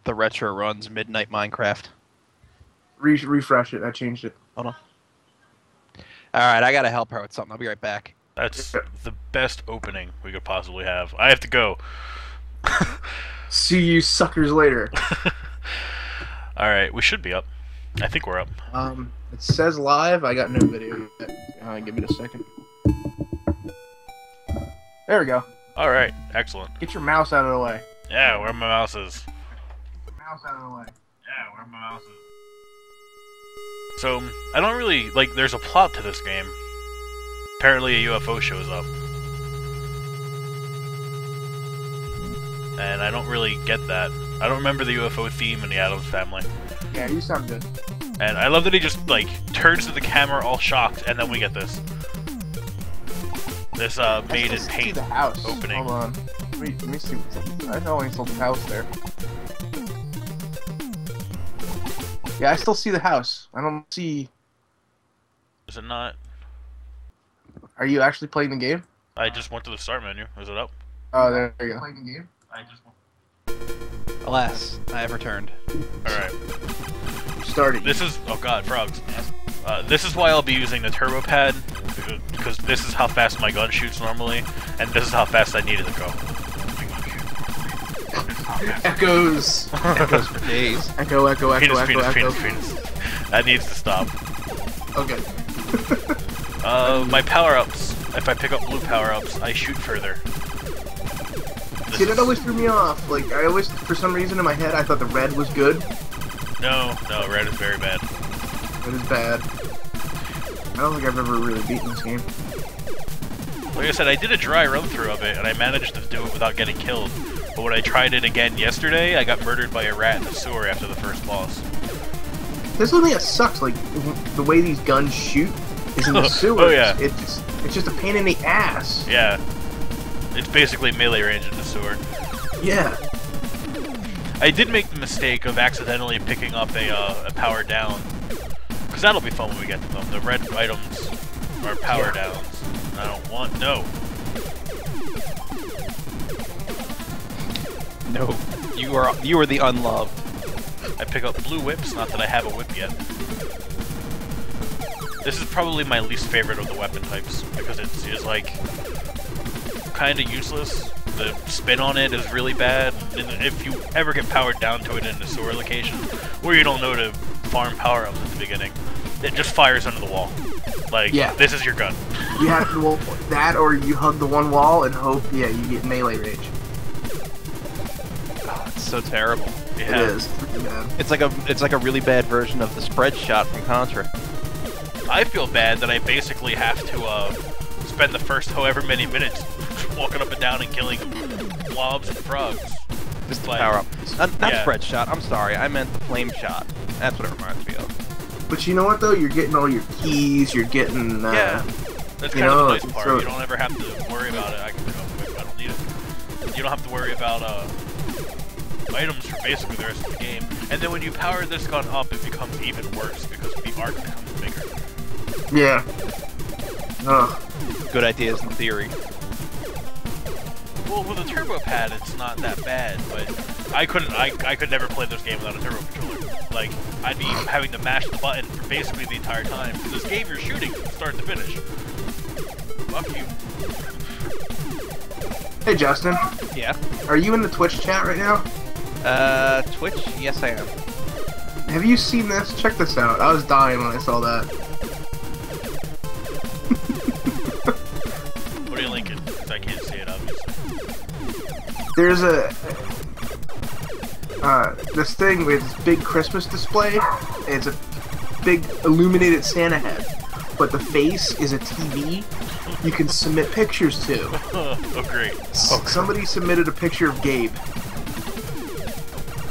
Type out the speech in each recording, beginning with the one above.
the retro runs Midnight Minecraft. Refresh it. I changed it. Hold on. Alright, I gotta help her with something. I'll be right back. That's the best opening we could possibly have. I have to go. See you suckers later. Alright, we should be up. I think we're up. It says live. I got no video yet. Give me a second. There we go. Alright, excellent. Get your mouse out of the way. Yeah, where my mouse is. Mouse out of the way. Yeah, where my mouse is. So, I don't really, like, there's a plot to this game. Apparently a UFO shows up. And I don't really get that. I don't remember the UFO theme in the Addams Family. Yeah, you sound good. And I love that he just, like, turns to the camera all shocked, and then we get this. This, made in paint the house. opening. Hold on. Let me see what's I only saw the house there. Yeah, I still see the house. I don't see... Is it not? Are you actually playing the game? I just went to the start menu. Is it up? Oh, there you go. Playing the game? I just went. Alas, I have returned. Alright. Starting. This is... Oh god, frogs. This is why I'll be using the turbo pad, because this is how fast my gun shoots normally, and this is how fast I need it to go. Echoes. Echoes for days. Echo, echo, echo, Penis, echo, penis, echo. penis, penis. That needs to stop. Okay. My power-ups. If I pick up blue power-ups, I shoot further. See, that always threw me off. Like, I always, for some reason in my head, I thought the red was good. No, red is very bad. Red is bad. I don't think I've ever really beaten this game. Like I said, I did a dry run-through of it, and I managed to do it without getting killed. But when I tried it again yesterday, I got murdered by a rat in the sewer after the first boss. This one thing that sucks, like, the way these guns shoot is in the sewers. Oh, yeah. It's just a pain in the ass. Yeah. It's basically melee range in the sewer. Yeah. I did make the mistake of accidentally picking up a power down. Because that'll be fun when we get to them. The red items are power downs. And I don't want... No. No. You are the unloved. I pick up blue whips, not that I have a whip yet. This is probably my least favorite of the weapon types, because it is, like, kind of useless. The spin on it is really bad, and if you ever get powered down to it in a sewer location, where you don't know to farm power-ups at the beginning, it just fires under the wall. Like, yeah. This is your gun. You have to, well, that or you hug the one wall and hope, yeah, you get melee range. Oh, it's so terrible. Yeah. It is. It's like a really bad version of the spread shot from Contra. I feel bad that I basically have to spend the first however many minutes walking up and down and killing blobs and frogs. Just the power up. Not spread shot. I'm sorry. I meant the flame shot. That's what it reminds me of. But you know what though? You're getting all your keys. You're getting. Yeah. That's kind of the nice part. You don't ever have to worry about it. I can pick up a whip. I don't need it. You don't have to worry about items for basically the rest of the game. And then when you power this gun up, it becomes even worse because the arc becomes bigger. Yeah. Ugh. Good ideas in theory. Well, with a turbo pad, it's not that bad, but I could never play this game without a turbo controller. Like, I'd be having to mash the button for basically the entire time. Because this game you're shooting from start to finish. Fuck you. Hey, Justin. Yeah? Are you in the Twitch chat right now? Twitch? Yes, I am. Have you seen this? Check this out. I was dying when I saw that. What are you linking? Because I can't see it, obviously. There's this thing with this big Christmas display. It's a big illuminated Santa head, but the face is a TV you can submit pictures to. Oh, great. Somebody submitted a picture of Gabe.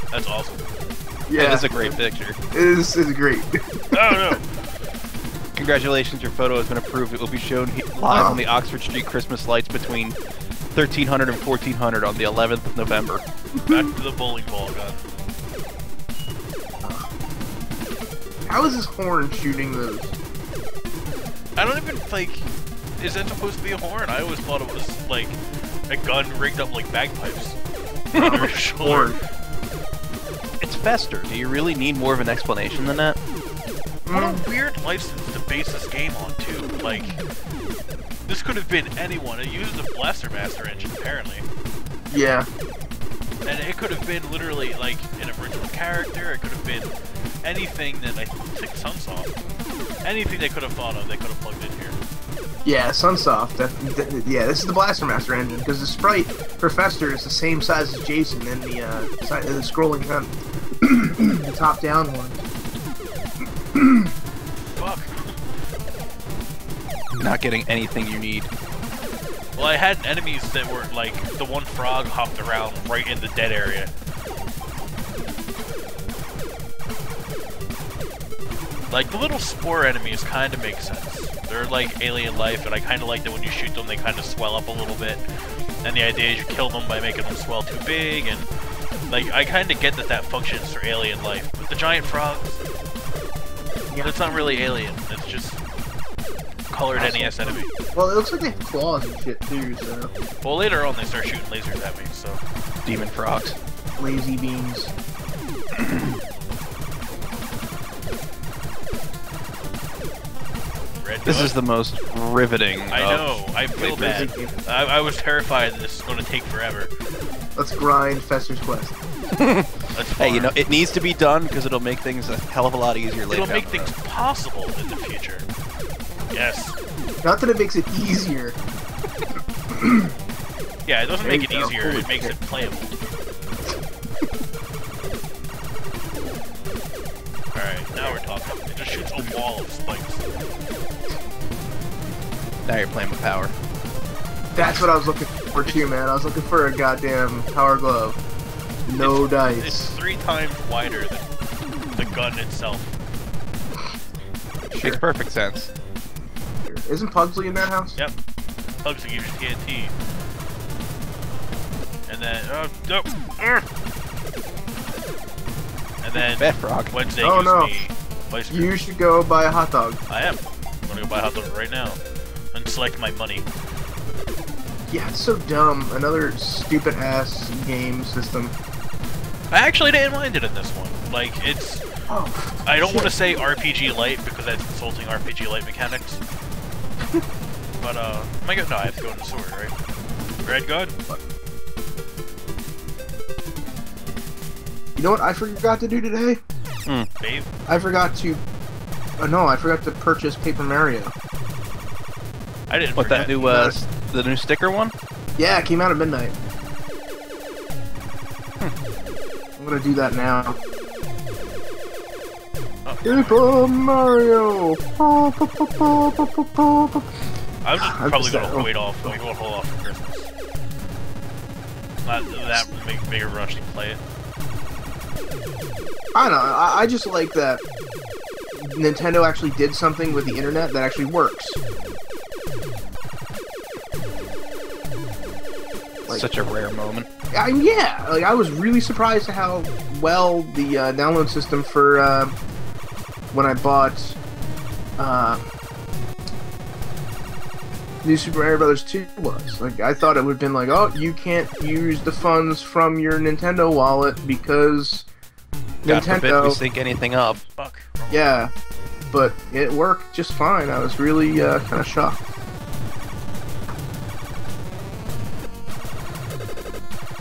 That's awesome. Yeah, it's a great picture. It is great. Oh, no. Congratulations, your photo has been approved. It will be shown live on the Oxford Street Christmas lights between 1300 and 1400 on the 11th of November. Back to the bowling ball gun. How is this horn shooting those? I don't even, like, is that supposed to be a horn? I always thought it was, like, a gun rigged up like bagpipes. On her shoulder. Fester? Do you really need more of an explanation than that? What a weird license to base this game on, too. Like, this could have been anyone. It uses a Blaster Master engine, apparently. Yeah. And it could have been literally, like, an original character. It could have been anything that I think Sunsoft. Anything they could have thought of, they could have plugged in here. Yeah, Sunsoft. Yeah, this is the Blaster Master engine, because the sprite for Fester is the same size as Jason in the scrolling the top-down one. Fuck. Not getting anything you need. Well, I had enemies that were, like, the one frog hopped around right in the dead area. Like, the little spore enemies kind of make sense. They're like alien life, and I kind of like that when you shoot them, they kind of swell up a little bit. And the idea is you kill them by making them swell too big, and, like, I kind of get that that functions for alien life. But the giant frogs, it's not really alien. It's just colored NES enemy. Well, it looks like they have claws and shit too, so... Well, later on they start shooting lasers at me, so... Demon frogs. Lazy beans. This is the most riveting. I know. I feel bad. I was terrified that this is going to take forever. Let's grind Fester's Quest. Hey, you know, it needs to be done because it'll make things a hell of a lot easier later. It'll make things possible in the future. Yes. Not that it makes it easier. Yeah, it doesn't make it easier. It makes it playable. Alright, now we're talking. It just shoots a wall of spikes. Now you're playing with power. That's what I was looking for too, man. I was looking for a goddamn power glove. No dice. It's 3 times wider than the gun itself. Makes perfect sense. Isn't Pugsley in that house? Yep. Pugsley gives you TNT. And then, no. And then Bad frog. Wednesday gives me ice cream. You should go buy a hot dog. I am. I'm gonna go buy a hot dog right now. And select my money. Yeah, it's so dumb. Another stupid ass game system. I actually didn't mind it in this one. Like, it's... Oh, I don't want to say RPG Lite because that's insulting RPG Lite mechanics. But, my god, no, I have to go in the sword, right? Red gun? You know what I forgot to do today? Babe? I forgot to... no, I forgot to purchase Paper Mario. I didn't What, forget. that new, the new sticker one? Yeah, it came out at midnight. I'm gonna do that now. Paper Mario! I'm just probably gonna wait off. We won't hold off for Christmas. Not that make a rush to play it. I don't know, I just like that Nintendo actually did something with the internet that actually works. Like, Such a rare moment. Yeah, like I was really surprised at how well the download system for when I bought New Super Mario Bros. 2 was. Like, I thought it would have been like, oh, you can't use the funds from your Nintendo wallet because God forbid we Nintendo... sync anything up. Fuck. Yeah, but it worked just fine. I was really kind of shocked.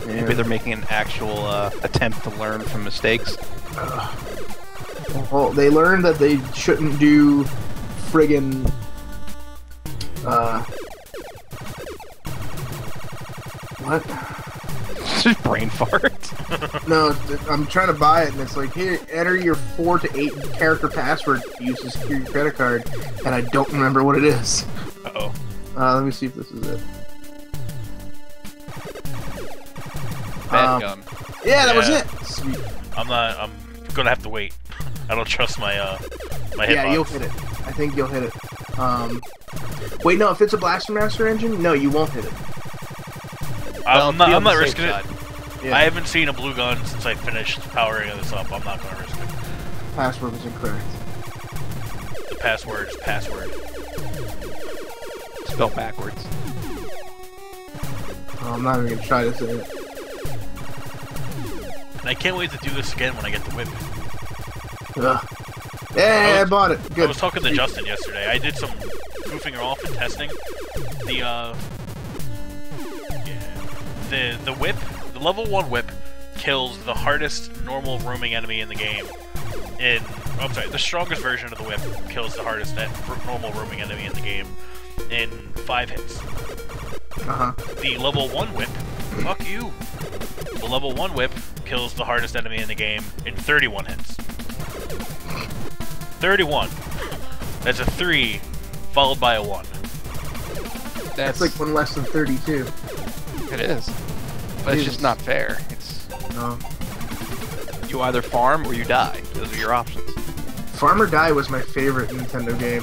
Maybe they're making an actual attempt to learn from mistakes. Well, they learned that they shouldn't do friggin' what? Just brain fart. No, I'm trying to buy it, and it's like, here, enter your 4 to 8 character password to use to secure your credit card, and I don't remember what it is. Uh-oh. Let me see if this is it. Bad gun. Yeah, that was it. Sweet. I'm gonna have to wait. I don't trust my my hitbox. Yeah, you'll hit it. I think you'll hit it. Wait, no, if it's a Blaster Master engine, no, you won't hit it. I'm not risking it. Yeah. I haven't seen a blue gun since I finished powering this up. I'm not gonna risk it. Password was incorrect. The password is password. Spelled backwards. Oh, I'm not even gonna try to say it. And I can't wait to do this again when I get the whip. Ugh. Yeah, I bought it. Good. I was talking to Justin yesterday. I did some goofing off and testing. The whip, the level 1 whip, kills the hardest normal roaming enemy in the game. I'm sorry, the strongest version of the whip kills the hardest normal roaming enemy in the game in 5 hits. The level 1 whip, fuck you. The level 1 whip kills the hardest enemy in the game in 31 hits. 31. That's a 3 followed by a 1. That's like one less than 32. It is. But it's just not fair. It's No. you either farm or you die. Those are your options. Farm or Die was my favorite Nintendo game.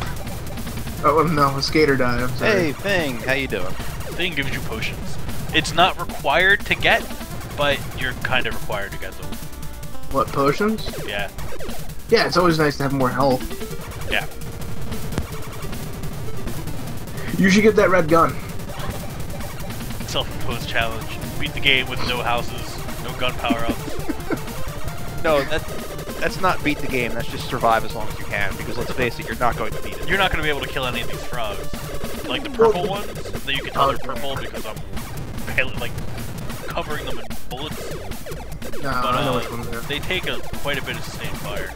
Oh no, Skate or Die. I'm sorry. Hey, Thing, how you doing? Thing gives you potions. It's not required to get, but you're kind of required to get them. What, potions? Yeah. Yeah, it's always nice to have more health. Yeah. You should get that red gun. Self-imposed challenge. Beat the game with no houses, no gun power-ups. No, that's not beat the game. That's just survive as long as you can. Because let's face it, you're not going to beat it. You're not going to be able to kill any of these frogs. Like the purple ones, that you can tell they're purple because I'm like covering them in bullets. Nah, But I know which one they take quite a bit of sustained fire.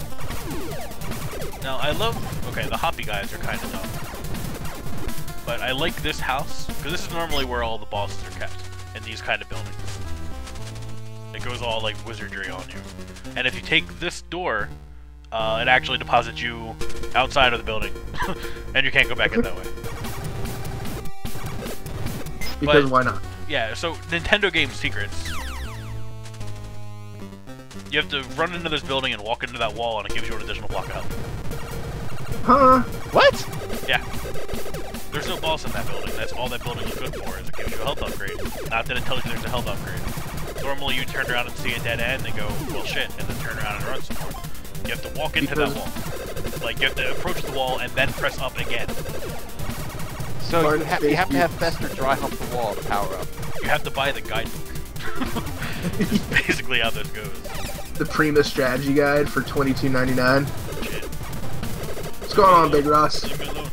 Now I love. Okay, the hoppy guys are kind of dumb, but I like this house because this is normally where all the bosses are kept in these kind of buildings. It goes all like wizardry on you, and if you take this door, it actually deposits you outside of the building, and you can't go back in that way. Because But- why not? Yeah, so Nintendo game secrets. You have to run into this building and walk into that wall, and it gives you an additional block of health. Huh? What? Yeah. There's no boss in that building. That's all that building is good for, is it gives you a health upgrade. Not that it tells you there's a health upgrade. Normally you turn around and see a dead end and go, well shit, and then turn around and run some more. You have to walk into that wall. Like, you have to approach the wall and then press up again. So Part you, of you space have to view. have Fester dry hump the wall to power up. You have to buy the guidebook. That's basically how this goes. The Prima strategy guide for $22.99. Shit. What's going on, Big Ross? Leave me alone.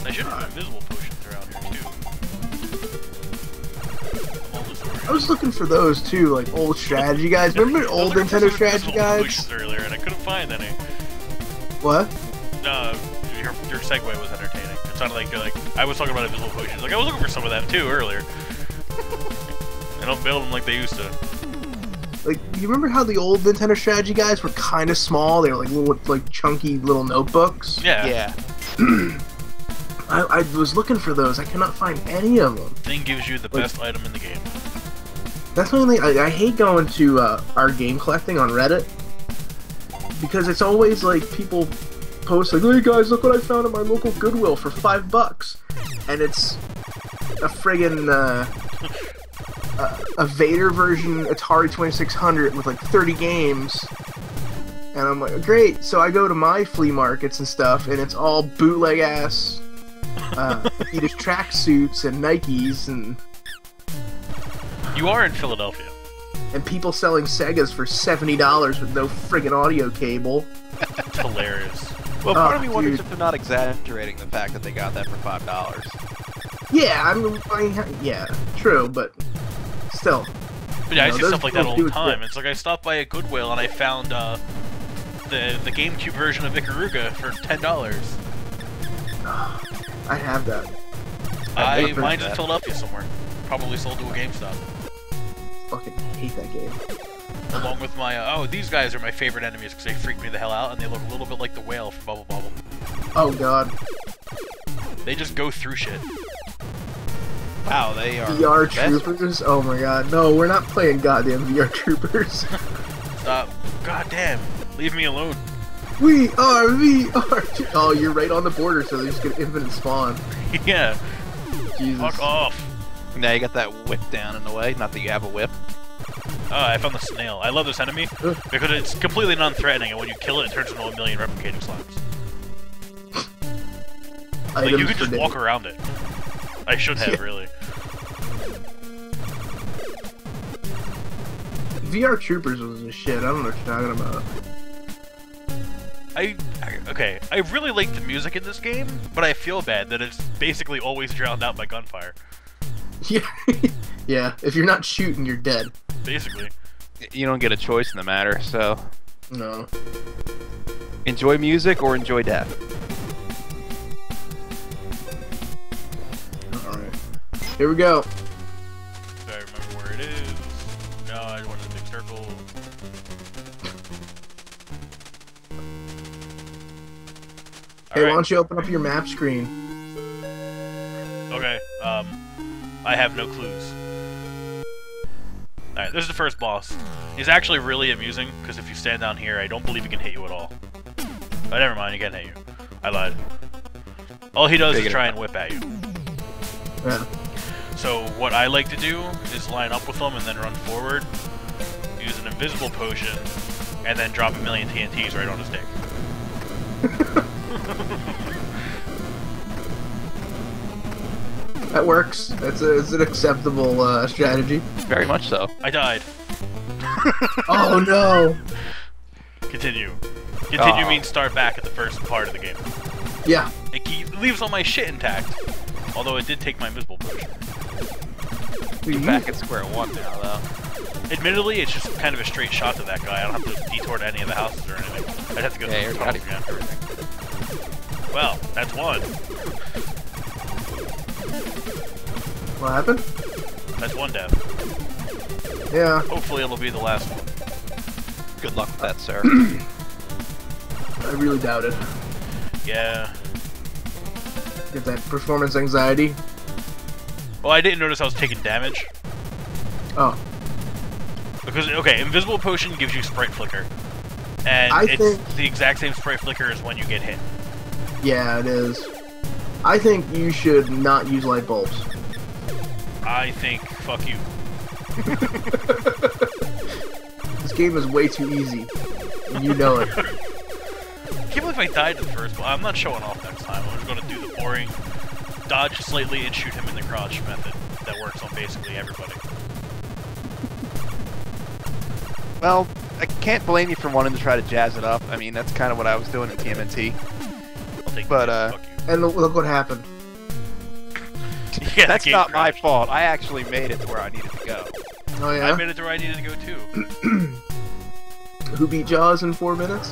I should have invisible potions around here too. I'm almost I was looking for those too, like old strategy guides. Remember old Nintendo strategy guides? Potions earlier, and I couldn't find any. What? Your segue was entertaining. It sounded like you're like I was talking about invisible potions. Like I was looking for some of them too earlier. They don't build them like they used to. Like, you remember how the old Nintendo strategy guides were kind of small? They were like little, like chunky little notebooks. Yeah. Yeah. I was looking for those. I cannot find any of them. Thing gives you the best item in the game. That's the only thing. I hate going to our game collecting on Reddit because it's always like people post like, "Hey guys, look what I found at my local Goodwill for $5," and it's a friggin' a Vader version Atari 2600 with like 30 games. And I'm like, great. So I go to my flea markets and stuff, and it's all bootleg ass Adidas tracksuits and Nikes and You are in Philadelphia. people selling Segas for $70 with no friggin' audio cable. It's hilarious. Well, part of me Oh, wonders dude. if they're not exaggerating the fact that they got that for $5. Yeah, yeah, true, but still. But yeah, I No, see those stuff like that all the dudes time. that- It's like I stopped by a Goodwill and I found the GameCube version of Ikaruga for $10. I have that. I've never Mine's heard in that. Philadelphia somewhere. Probably sold to a GameStop. Fucking hate that game. Along with my these guys are my favorite enemies because they freak me the hell out and they look a little bit like the whale from Bubble Bubble. Oh god. They just go through shit. Wow, they are VR best. Troopers? Oh my god. No, we're not playing goddamn VR Troopers. Stop. God damn. Leave me alone. We are VR. Oh, you're right on the border, so they just get infinite spawn. Yeah. Jesus. Fuck off. Now you got that whip down in the way. Not that you have a whip. Oh, I found the snail. I love this enemy because it's completely non-threatening, and when you kill it, it turns into a million replicating slimes. Like, you Items could for just days. walk around it. I should have, Yeah. really. VR Troopers was the shit. I don't know what you're talking about. Okay, I really like the music in this game, but I feel bad that it's basically always drowned out by gunfire. Yeah, yeah. If you're not shooting, you're dead. Basically. You don't get a choice in the matter, so No. enjoy music or enjoy death. Alright. Here we go. Do I remember where it is? No, I wanted a big circle. Hey, why don't you open up your map screen? Okay, I have no clues. Alright, this is the first boss. He's actually really amusing, because if you stand down here, I don't believe he can hit you at all. Oh, never mind, he can't hit you. I lied. All he does is try and whip at you. Yeah. So what I like to do is line up with them and then run forward, use an invisible potion, and then drop a million TNTs right on his dick. That works. It's an acceptable strategy. Very much so. I died. Oh no! Continue. Continue means start back at the first part of the game. Yeah. It leaves all my shit intact. Although it did take my invisible potion. We're back at square one now, though. Admittedly, it's just kind of a straight shot to that guy. I don't have to detour to any of the houses or anything. I'd have to go through the tunnels again. Everything. Well, that's one. What happened? That's one death. Yeah. Hopefully it'll be the last one. Good luck with that, sir. I really doubt it. Yeah. Get that performance anxiety. Well, I didn't notice I was taking damage. Oh. Because, okay, Invisible Potion gives you Sprite Flicker. And it's the exact same Sprite Flicker as when you get hit. Yeah, it is. I think you should not use light bulbs. I think, fuck you. This game is way too easy. And you know it. I can't believe I died the first one. I'm not showing off next time. I'm just going to do the boring dodge slightly and shoot him in the crotch method that works on basically everybody. Well, I can't blame you for wanting to try to jazz it up. I mean, that's kind of what I was doing in TMNT. I'll take But, fuck you. And look what happened. Yeah, that's not my fault. I actually made it to where I needed to go. Oh yeah? I made it to where I needed to go too. Who beat Jaws in 4 minutes?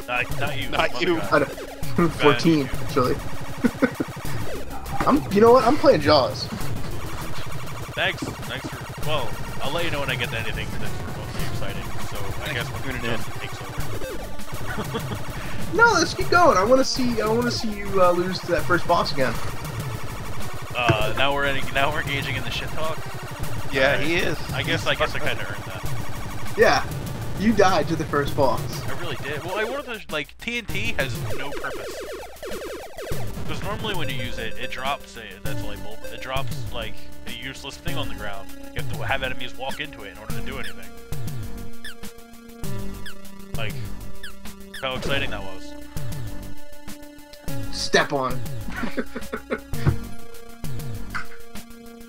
Not you. Not you. 14, actually. You know what? I'm playing Jaws. Thanks for, well, I'll let you know when I get to anything that's remotely exciting, so I guess when Justin takes over. No, let's keep going. I want to see you lose to that first boss again. Now we're engaging in the shit talk. Yeah, he is. I guess I kind of earned that. Yeah, you died to the first boss. I really did. Well, I wanted to, like, TNT has no purpose. Because normally when you use it, it drops that's a light bulb. It drops, like, a useless thing on the ground. You have to have enemies walk into it in order to do anything. Like, how exciting that was. Step on.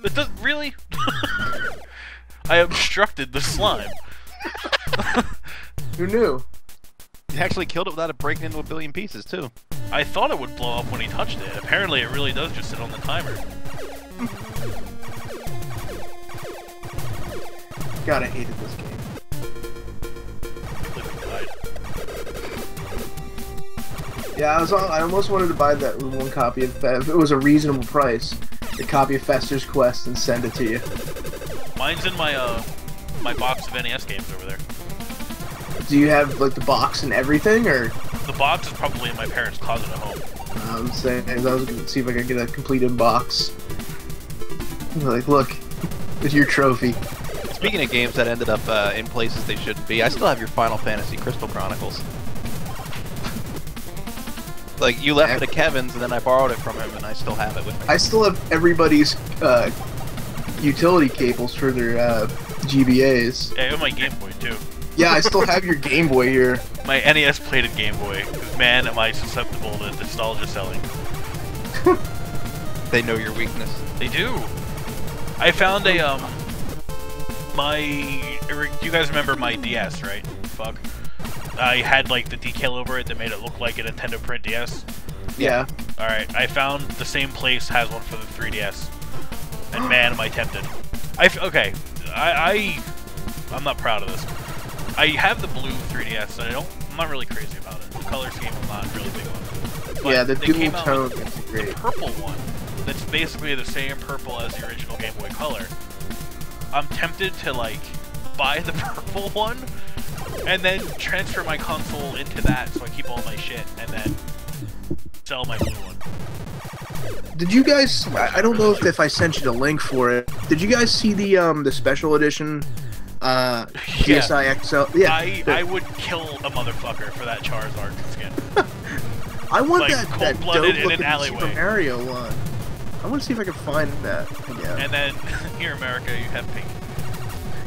It does really? I obstructed the slime. Who knew? He actually killed it without it breaking into a billion pieces, too. I thought it would blow up when he touched it. Apparently it really does just sit on the timer. God, I hated this game. Yeah, I almost wanted to buy that one copy of if it was a reasonable price, the copy of Fester's Quest and send it to you. Mine's in my my box of NES games over there. Do you have like the box and everything, or? The box is probably in my parents' closet at home. I was saying, I was gonna see if I could get a completed box. Like, look, it's your trophy. Speaking of games that ended up in places they shouldn't be, I still have your Final Fantasy Crystal Chronicles. Like, you left it at Kevin's, and then I borrowed it from him, and I still have it with me. I still have everybody's utility cables for their GBAs. Yeah, I have my Game Boy too. Yeah, I still have your Game Boy here. My NES-plated Game Boy. Because, man, am I susceptible to nostalgia selling. They know your weakness. They do. I found a you guys remember my DS, right? Fuck. I had like the decal over it that made it look like a Nintendo print DS. Yeah. Alright, I found the same place has one for the 3DS. And man, am I tempted. I'm not proud of this. I have the blue 3DS, and I'm not really crazy about it. The color scheme I'm not really big on. But yeah, the they dual came out tone with is great. the purple one, that's basically the same purple as the original Game Boy Color. I'm tempted to, like, buy the purple one, and then transfer my console into that so I keep all my shit, and then sell my blue one. Did you guys? I don't know if I sent you the link for it. Did you guys see the special edition PSI XL? Yeah. I would kill a motherfucker for that Charizard skin. I want like, that dope in an looking alleyway. Super Mario one. I want to see if I can find that again. And then here in America, you have pink.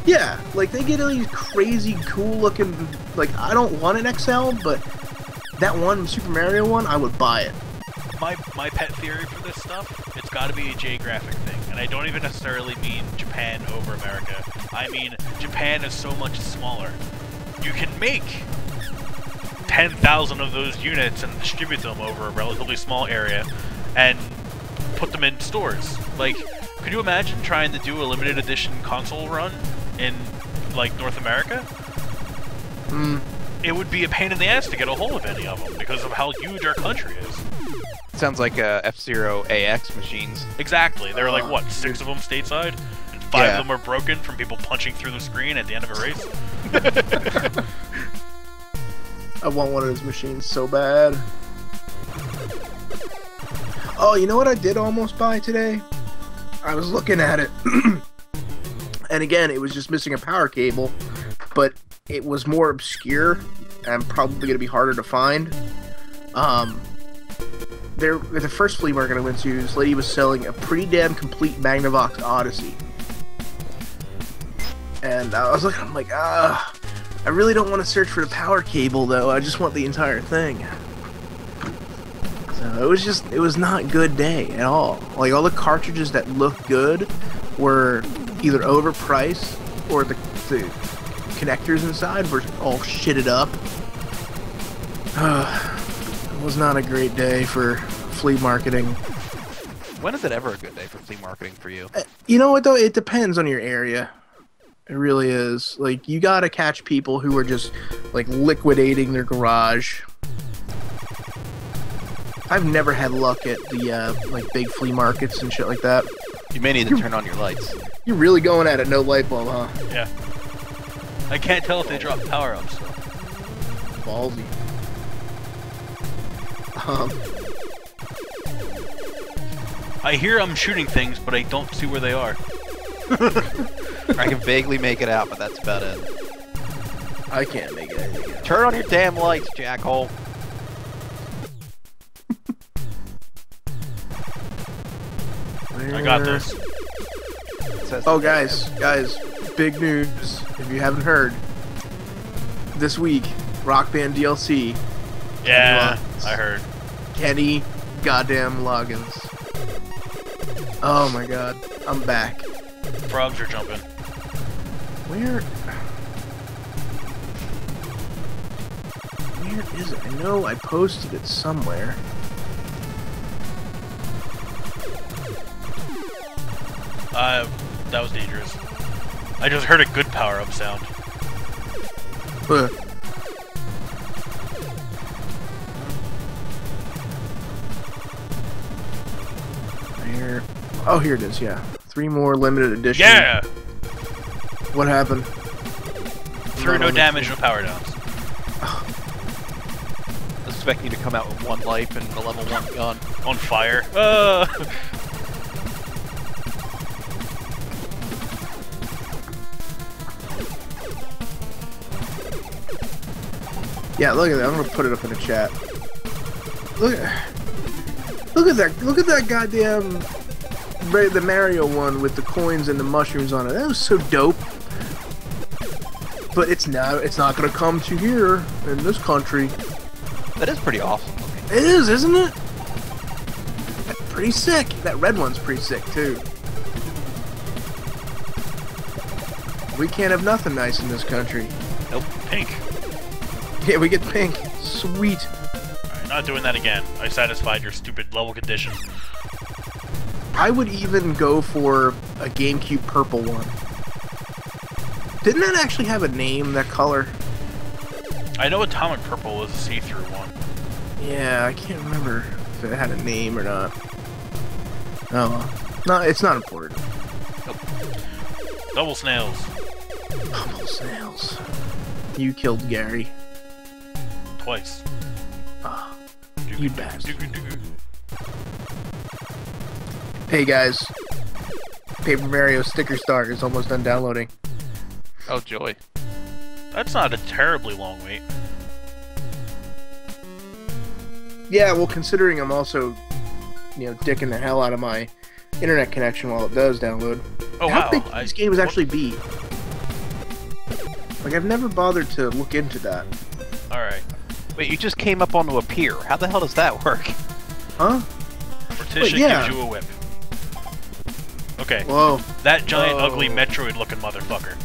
Yeah, like they get these crazy cool looking. Like I don't want an XL, but that one Super Mario one, I would buy it. My pet theory for this stuff, it's got to be a geographic thing, and I don't even necessarily mean Japan over America. I mean Japan is so much smaller. You can make 10,000 of those units and distribute them over a relatively small area, and put them in stores. Like, could you imagine trying to do a limited edition console run in like North America? It would be a pain in the ass to get a hold of any of them because of how huge our country is. Sounds like F-Zero AX machines. Exactly. There are like, what, 6 of them stateside? And 5 of them are broken from people punching through the screen at the end of a race? I want one of those machines so bad. Oh, you know what I did almost buy today? I was looking at it. And again, it was just missing a power cable. But it was more obscure and probably going to be harder to find. There, at the first flea market I went to, this lady was selling a pretty damn complete Magnavox Odyssey. And I was looking, I'm like, I really don't want to search for the power cable though, I just want the entire thing. So it was not a good day at all. Like all the cartridges that looked good were either overpriced or the connectors inside were all shitted up. It was not a great day for flea marketing. When is it ever a good day for flea marketing for you? You know what though? It depends on your area. It really is. Like you gotta catch people who are just like liquidating their garage. I've never had luck at the like big flea markets and shit like that. You may need to turn on your lights. You're really going at it no light bulb, huh? Yeah. I can't tell if they drop power-ups. Ballsy. I hear I'm shooting things, but I don't see where they are. I can vaguely make it out, but that's about it. I can't make it anything out. Turn on your damn lights, jackhole. I got this. Oh, guys, big news. If you haven't heard, this week, Rock Band DLC. Yeah, I heard. Kenny goddamn Loggins. Oh my god, I'm back. Frogs are jumping. Where is it? I know I posted it somewhere. That was dangerous. I just heard a good power-up sound. Here. Oh, here it is, yeah. 3 more limited edition. Yeah! What happened? Through no damage, no power downs. I was expecting you to come out with 1 life and a level 1 gun. On fire. Yeah, look at that. I'm gonna put it up in the chat. Look at that. Look at that goddamn the Mario one with the coins and the mushrooms on it. That was so dope. But it's not gonna come to here in this country. That is pretty awesome looking. It is, isn't it? That's pretty sick. That red one's pretty sick too. We can't have nothing nice in this country. Nope. Pink. Yeah, we get pink. Sweet. Alright, not doing that again. I satisfied your stupid level condition. I would even go for a GameCube purple one. Didn't that actually have a name, that color? I know Atomic Purple was a see-through one. Yeah, I can't remember if it had a name or not. Oh, well. No, it's not important. Nope. Double snails. Double snails. You killed Gary. Twice. Ah, you bastard. Hey guys, Paper Mario Sticker Star is almost done downloading. Oh joy. That's not a terribly long wait. Yeah, well, considering I'm also, dicking the hell out of my internet connection while it does download. Oh How wow! big can these games actually be? Like, I've never bothered to look into that. All right. Wait, you just came up onto a pier. How the hell does that work? Huh? Partition yeah. gives you a whip. Okay. Whoa. That giant, ugly Metroid-looking motherfucker.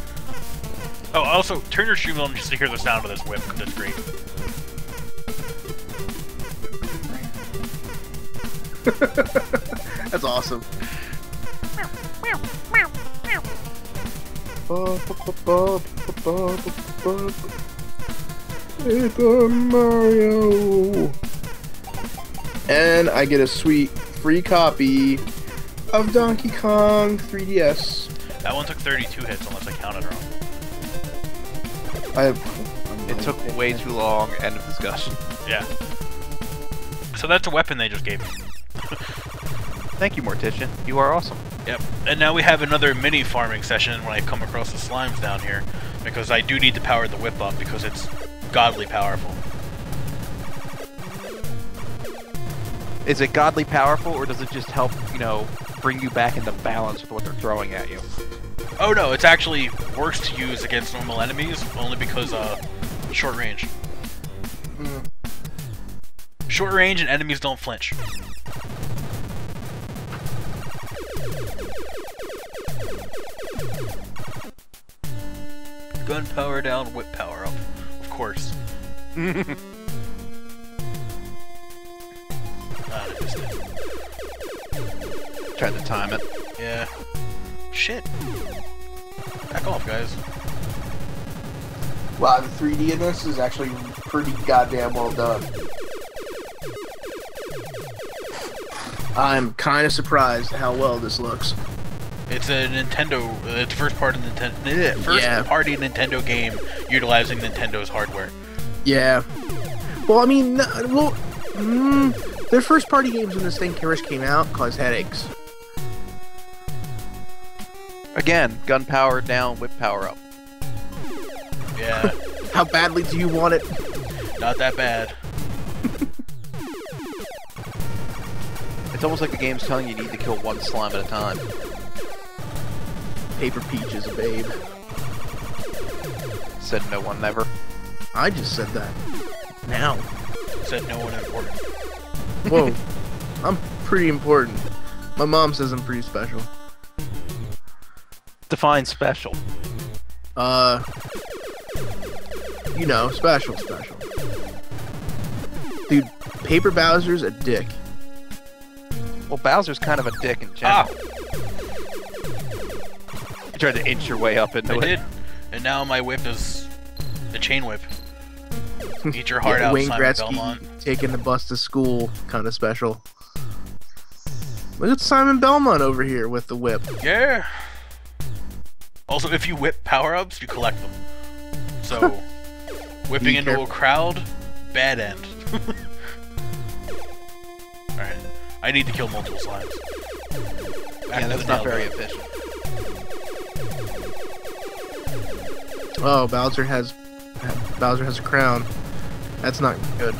Oh, also, turn your stream on just to hear the sound of this whip, because it's great. That's awesome. Paper Mario. And I get a sweet free copy of Donkey Kong 3DS. That one took 32 hits, unless I counted wrong. It took way too long. End of discussion. Yeah. So that's a weapon they just gave me. Thank you, Mortician. You are awesome. Yep. And now we have another mini farming session when I come across the slimes down here, because I do need to power the whip up because it's godly powerful. Is it godly powerful, or does it just help, bring you back into balance with what they're throwing at you? Oh no, it's actually worse to use against normal enemies, only because, short range. Mm. Short range and enemies don't flinch. Gun power down, whip power up. Of course. I missed it. Tried to time it. Yeah. Shit. Back off, guys. Wow, the 3D in this is actually pretty goddamn well done. I'm kind of surprised how well this looks. It's a Nintendo. It's first party Nintendo game utilizing Nintendo's hardware. Yeah. Well, I mean, their first party games when this thing first came out caused headaches. Again, gun power down, whip power up. Yeah. How badly do you want it? Not that bad. It's almost like the game's telling you need to kill one slime at a time. Paper Peach is a babe. Said no one never. I just said that. Now. Said no one important. Whoa. I'm pretty important. My mom says I'm pretty special. Define special. Special. Dude, Paper Bowser's a dick. Well, Bowser's kind of a dick in general. Ah! You tried to inch your way up into it. I did. And now my whip is the chain whip. Eat your heart out, Wayne Simon Gretzky Belmont. taking the bus to school, kind of special. Look at Simon Belmont over here with the whip. Yeah. Also, if you whip power-ups, you collect them. So, whipping into a crowd, bad end. Alright. I need to kill multiple slimes. Yeah, that's not very efficient. Oh, Bowser has a crown. That's not good.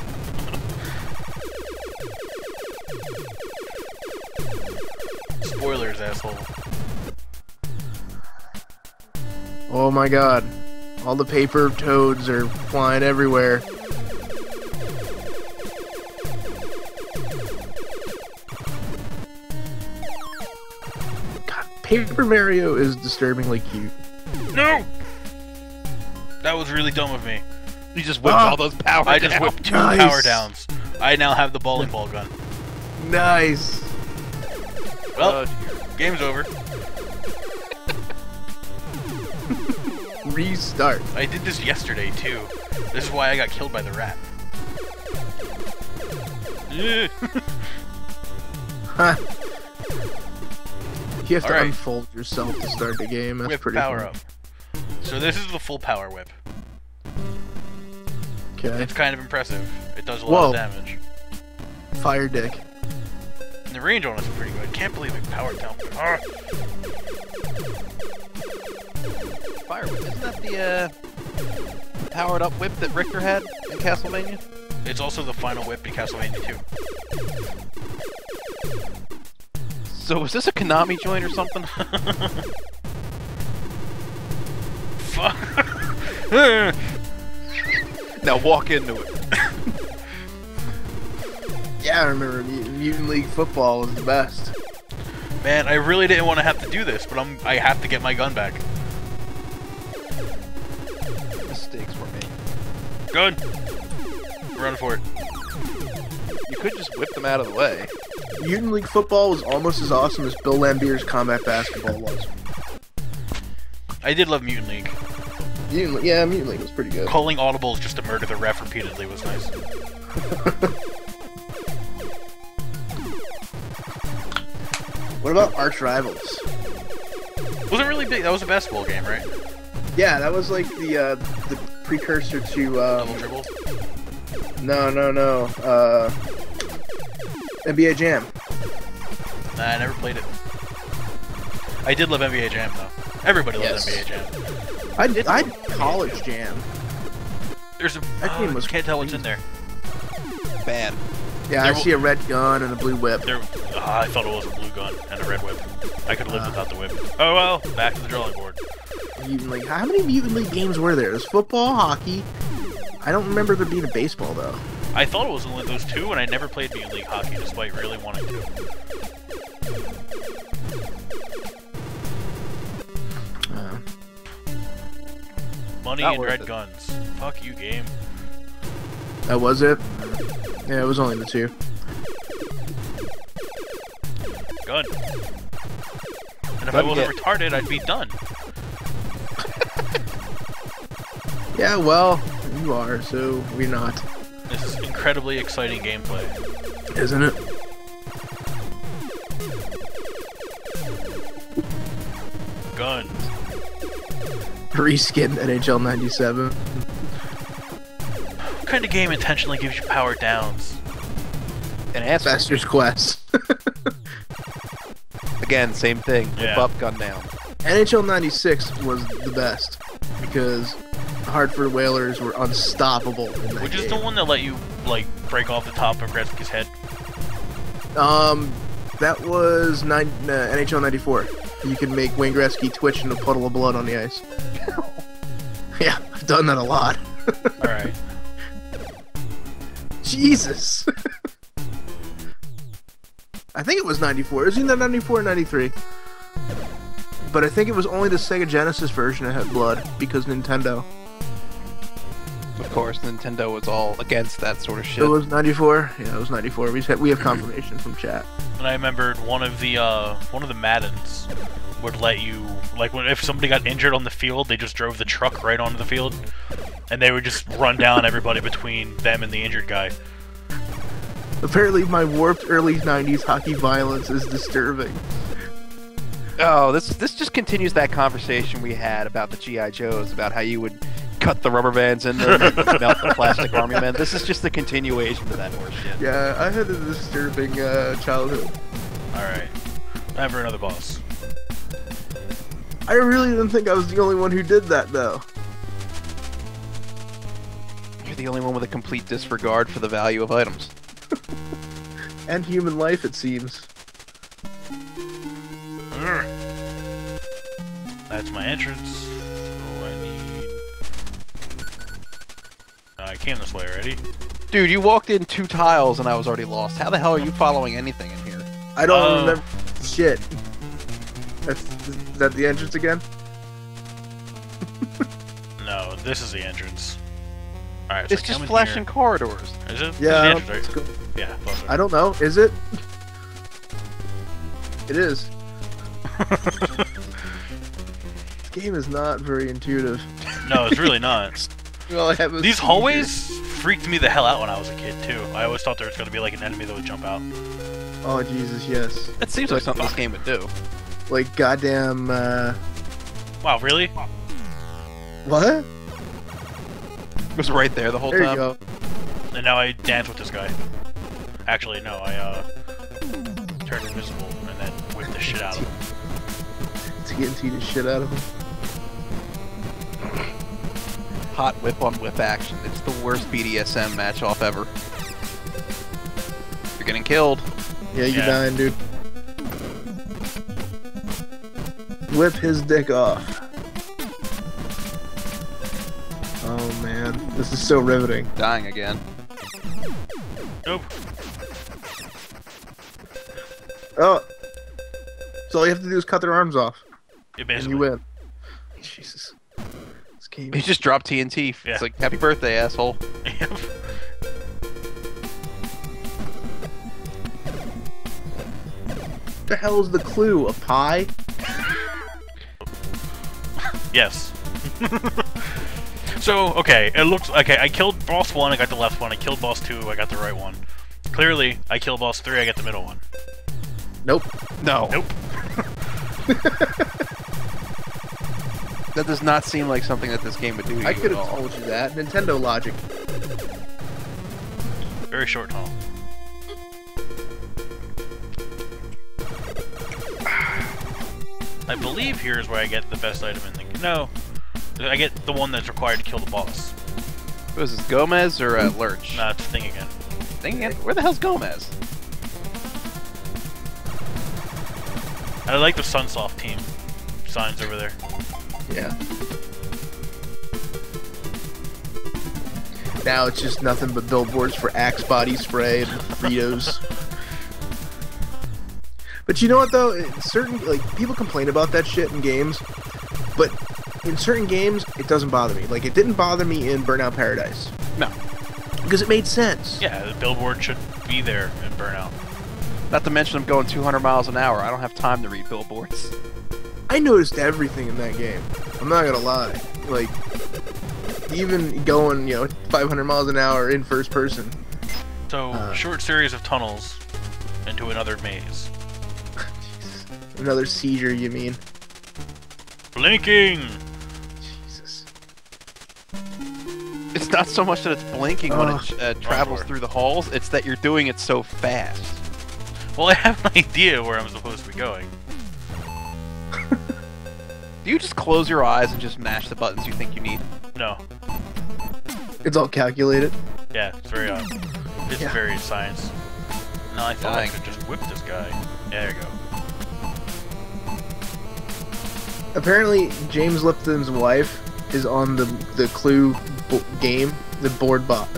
Spoilers, asshole. Oh my god. All the paper toads are flying everywhere. God, Paper Mario is disturbingly cute. No! That was really dumb of me. You just whipped all those power I downs. just whipped 2 Nice. power downs. I now have the bowling ball gun. Nice. Well, game's over. Restart. I did this yesterday, too. This is why I got killed by the rat. Huh. You have to Alright. unfold yourself to start the game. That's Whip pretty power fun. up. So this is the full power whip. Okay. It's kind of impressive. It does a lot of damage. Fire dick. And the range on it's pretty good. Can't believe it powered down. Ah. Fire whip. Isn't that the powered up whip that Richter had in Castlevania? It's also the final whip in Castlevania 2. So was this a Konami joint or something? Fuck. Now walk into it. Yeah, I remember Mutant League Football was the best. Man, I really didn't want to have to do this, but I have to get my gun back. Mistakes were made. Gun! Run for it. You could just whip them out of the way. Mutant League Football was almost as awesome as Bill Lambier's Combat Basketball was. I did love Mutant League. Mutant League was pretty good. Calling audibles just to murder the ref repeatedly was nice. What about Arch Rivals? Wasn't really big. That was a basketball game, right? Yeah, that was like the precursor to Double dribble. no. NBA Jam. Nah, I never played it. I did love NBA Jam though. Everybody loves NBA Jam. I College Jam. There's a. That game was can't tell what's in there. Bad. Yeah, I see a red gun and a blue whip. I thought it was a blue gun and a red whip. I could live without the whip. Oh well, back to the drawing board. Mutant League. How many Mutant League games were there? There's football, hockey. I don't remember there being a baseball though. I thought it was only those 2, and I never played Mutant League Hockey despite really wanting to. Money Not and worth red it. guns. Fuck you, game. That was it? Yeah, it was only the 2. Gun. And if Let I me wasn't get- retarded, I'd be done. Yeah, well, you are, so we're not. This is incredibly exciting gameplay. Isn't it? Gun. Reskin NHL 97. What kind of game intentionally gives you power downs? An ass. Master's Quest. Again, same thing. Whip Yeah. up, gun down. NHL 96 was the best because the Hartford Whalers were unstoppable in that Which is game. the one that let you, like, break off the top of Gretzky's head? That was NHL 94. You can make Wayne Gretzky twitch in a puddle of blood on the ice. Yeah, I've done that a lot. Alright. Jesus. I think it was 94. It was either 94 or 93. But I think it was only the Sega Genesis version that had blood because Nintendo. Of course, Nintendo was all against that sort of shit. It was 94. Yeah, it was 94. We have confirmation from chat. And I remembered one of the Maddens would let you, like, if somebody got injured on the field, they just drove the truck right onto the field, and they would just run down everybody between them and the injured guy. Apparently, my warped early 90s hockey violence is disturbing. Oh, this just continues that conversation we had about the G.I. Joes, about how you would cut the rubber bands in them and melt the plastic army men. This is just the continuation of that horseshit. Yeah, I had a disturbing childhood. Alright. Time for another boss. I really didn't think I was the only one who did that, though. You're the only one with a complete disregard for the value of items. And human life, it seems. That's my entrance. Oh, I need... I came this way already. Dude, you walked in 2 tiles and I was already lost. How the hell are you following anything in here? I don't remember shit. Is that the entrance again? No, this is the entrance. Alright, so It's just come in flashing here. corridors. Is it? Yeah, This is the entrance, right? Yeah, closer. I don't know. Is it? It is. This game is not very intuitive. No, it's really not. All I have is These hallways freaked me the hell out when I was a kid, too. I always thought there was going to be like an enemy that would jump out. Oh Jesus, yes. That seems like something this game would do. Like goddamn. Wow, really? What? It was right there the whole There time. you go. And now I dance with this guy. Actually, no, I turned invisible and then whipped the shit out of him. TNT the shit out of him. Hot whip on whip action. It's the worst BDSM match off ever. You're getting killed. Yeah, you're Yeah. dying, dude. Whip his dick off. Oh man, this is so riveting. Dying again. Nope. Oh, so all you have to do is cut their arms off, Yeah, and basically. you win. Jesus, this game. He just dropped TNT. Yeah. It's like, happy birthday, asshole. Yep. What the hell is the clue? A pie? Yes. So, okay, it looks... Okay, I killed boss 1, I got the left one. I killed boss 2, I got the right one. Clearly, I killed boss 3, I got the middle one. Nope. No. Nope. That does not seem like something that this game would do to I you could at have all. told you that. Nintendo logic. Very short tunnel. I believe here's where I get the best item in the... No. I get the one that's required to kill the boss. What is this, Gomez or Lurch? Nah, it's Thing again. Thing again? Where the hell's Gomez? I like the Sunsoft team signs over there. Yeah. Now it's just nothing but billboards for Axe body spray and Fritos. But you know what though? In certain people complain about that shit in games, but in certain games it doesn't bother me. Like it didn't bother me in Burnout Paradise. No. Because it made sense. Yeah, the billboard should be there in Burnout. Not to mention I'm going 200 miles an hour. I don't have time to read billboards. I noticed everything in that game. I'm not gonna lie. Like even going, 500 miles an hour in first person. So, short series of tunnels into another maze. Another seizure, you mean? Blinking! Jesus. It's not so much that it's blinking when Ugh. it travels Lord. through the halls, it's that you're doing it so fast. Well, I have an idea where I'm supposed to be going. Do you just close your eyes and just mash the buttons you think you need? No. It's all calculated. Yeah, it's very odd. It's Yeah. very science. No, I thought I Dying. could just whip this guy. There you go. Apparently, James Lipton's wife is on the Clue game, the board box,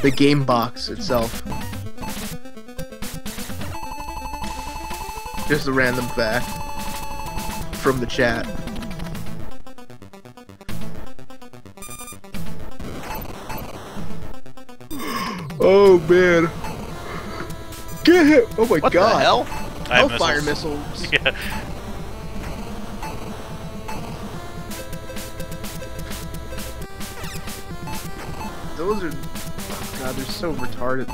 the game box itself. Just a random fact from the chat. Oh man! Get hit! Oh my What god! the hell? I have Hellfire missiles. missiles. Yeah. Those are... oh god, they're so retarded.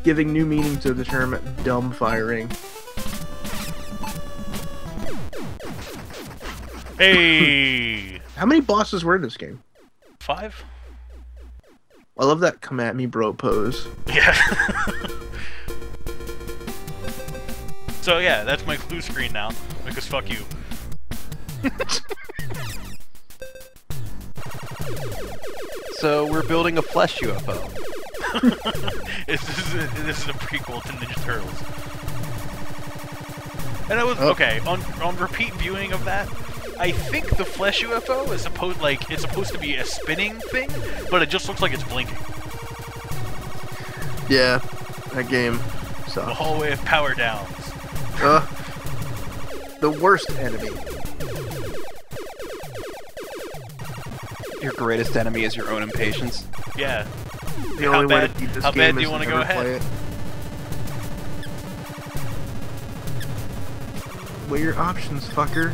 Giving new meaning to the term dumb firing. Hey! How many bosses were in this game? 5? I love that come at me bro pose. Yeah. So yeah, that's my clue screen now. Because fuck you. So we're building a flesh UFO. This is a prequel to Ninja Turtles. And I was Oh. okay on repeat viewing of that. I think the flesh UFO is supposed to be a spinning thing, but it just looks like it's blinking. Yeah, that game The sucks. hallway of power downs. The worst enemy. Your greatest enemy is your own impatience. Yeah. The How only way bad- to beat this how game bad do is you to wanna go never ahead? play it. What are your options, fucker?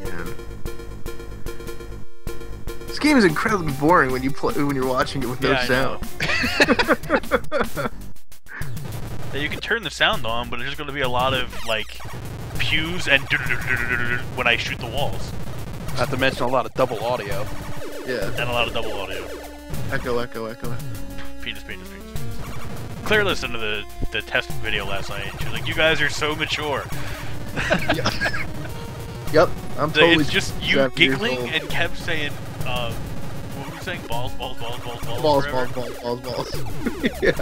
Man. This game is incredibly boring when you're watching it with no Yeah, I know. sound. That you can turn the sound on, but it's just going to be a lot of like pews and when I shoot the walls, Not to mention a lot of double audio. Yeah. and a lot of double audio. Echo, echo, echo. Penis. Claire listened to the test video last night, and she was like, "You guys are so mature." Yep, I'm totally. It's just you 7 years giggling old. and kept saying, what were you saying? Balls. balls, forever? balls. Yeah.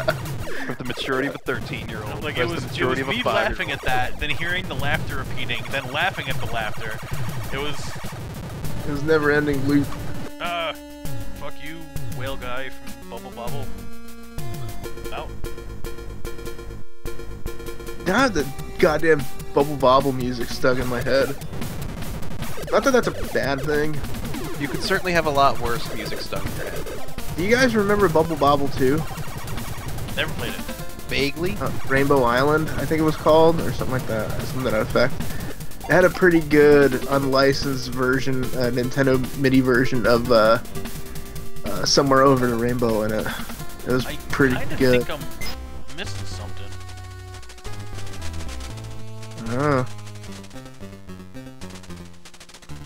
With the maturity of a 13-year-old. I'm like, versus it was the maturity me of a 5-year-old. laughing at that, then hearing the laughter repeating, then laughing at the laughter. It was, never-ending loop. fuck you, whale guy from Bubble Bobble. Out. God, the goddamn Bubble Bobble music stuck in my head. Not that that's a bad thing. You could certainly have a lot worse music stuck in your head. Do you guys remember Bubble Bobble 2? Never played it. Vaguely? Rainbow Island, I think it was called, or something like that. Something to that effect. It had a pretty good unlicensed version, Nintendo MIDI version of Somewhere Over the Rainbow in it. It was pretty I good. think I'm missing something. Oh,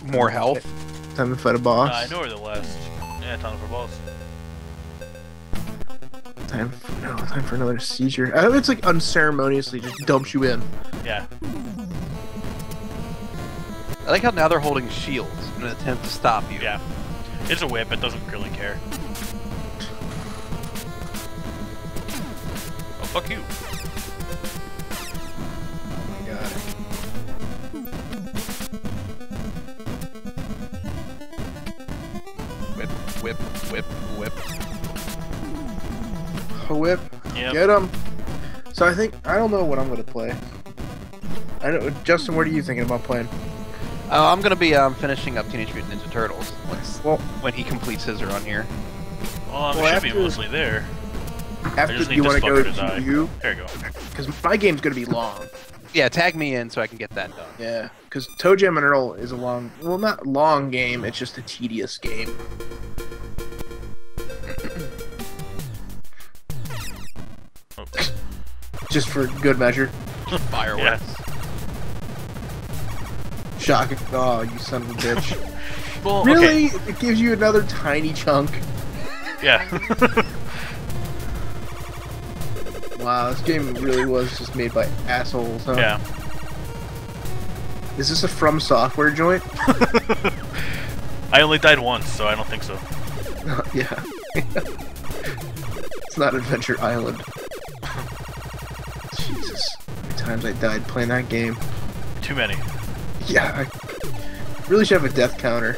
More health? time to fight a boss. I know where the last. Yeah, time for boss. Time for another seizure. I hope it's like unceremoniously just dumps you in. Yeah. I like how now they're holding shields in an attempt to stop you. Yeah. It's a whip, it doesn't really care. Oh, fuck you. Oh my god. Whip. Whip. Yep. Get him. So I don't know what I'm gonna play. I don't. Justin, what are you thinking about playing? I'm gonna be finishing up Teenage Mutant Ninja Turtles when he completes his run here. Well, Well, it should be after- mostly there. After just need you this want to go fucker to die. to you, There you go. because my game's gonna be long. Yeah, tag me in so I can get that done. Yeah, because Toe Jam and Earl is a long, well, not long game. It's just a tedious game. Oh. Just for good measure. Fireworks. Shocking. Oh, you son of a bitch. Well, Really? okay. It gives you another tiny chunk. Yeah. Wow, this game really was just made by assholes, huh? Yeah. Is this a From Software joint? I only died once, so I don't think so. Yeah. It's not Adventure Island. Jesus. How many times I died playing that game. Too many. Yeah, I really should have a death counter.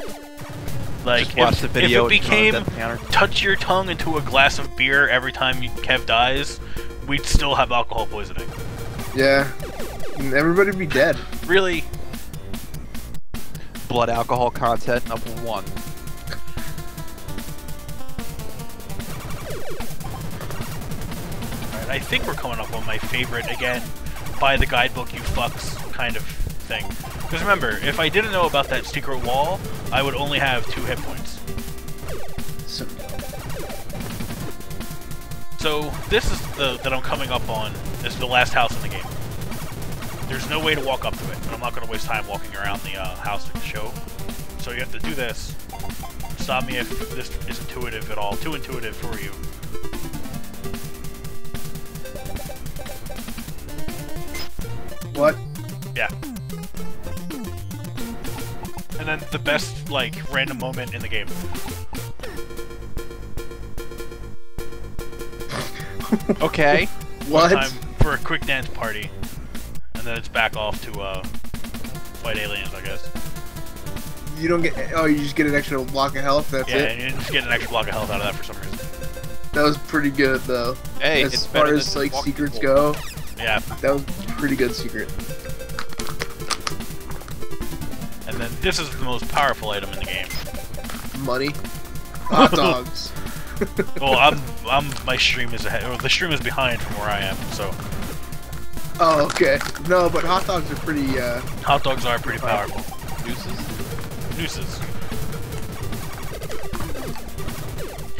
Like, Just watch the video if it and turn on became the death counter. touch your tongue into a glass of beer every time Kev dies, we'd still have alcohol poisoning. Yeah. And everybody would be dead. Really? Blood alcohol content of 1. Alright, I think we're coming up on my favorite, again, buy the guidebook, you fucks kind of thing. Because remember, if I didn't know about that secret wall, I would only have 2 hit points. So this is that I'm coming up on. This is the last house in the game. There's no way to walk up to it, and I'm not going to waste time walking around the house to show. So you have to do this. Stop me if this is intuitive at all. Too intuitive for you. What? Yeah. And then the best, like, random moment in the game. Okay. What? Time for a quick dance party. And then it's back off to, fight aliens, I guess. You don't get. Oh, you just get an extra block of health. That's Yeah, it. and you just get an extra block of health out of that for some reason. That was pretty good though. Hey, as it's far better as than like walking secrets people. go, Yeah. that was a pretty good secret. And then this is the most powerful item in the game. Money, hot dogs. Well, my stream is ahead. Well, the stream is behind from where I am, so. Oh, okay. No, but hot dogs are pretty. Hot dogs are pretty powerful. Nooses.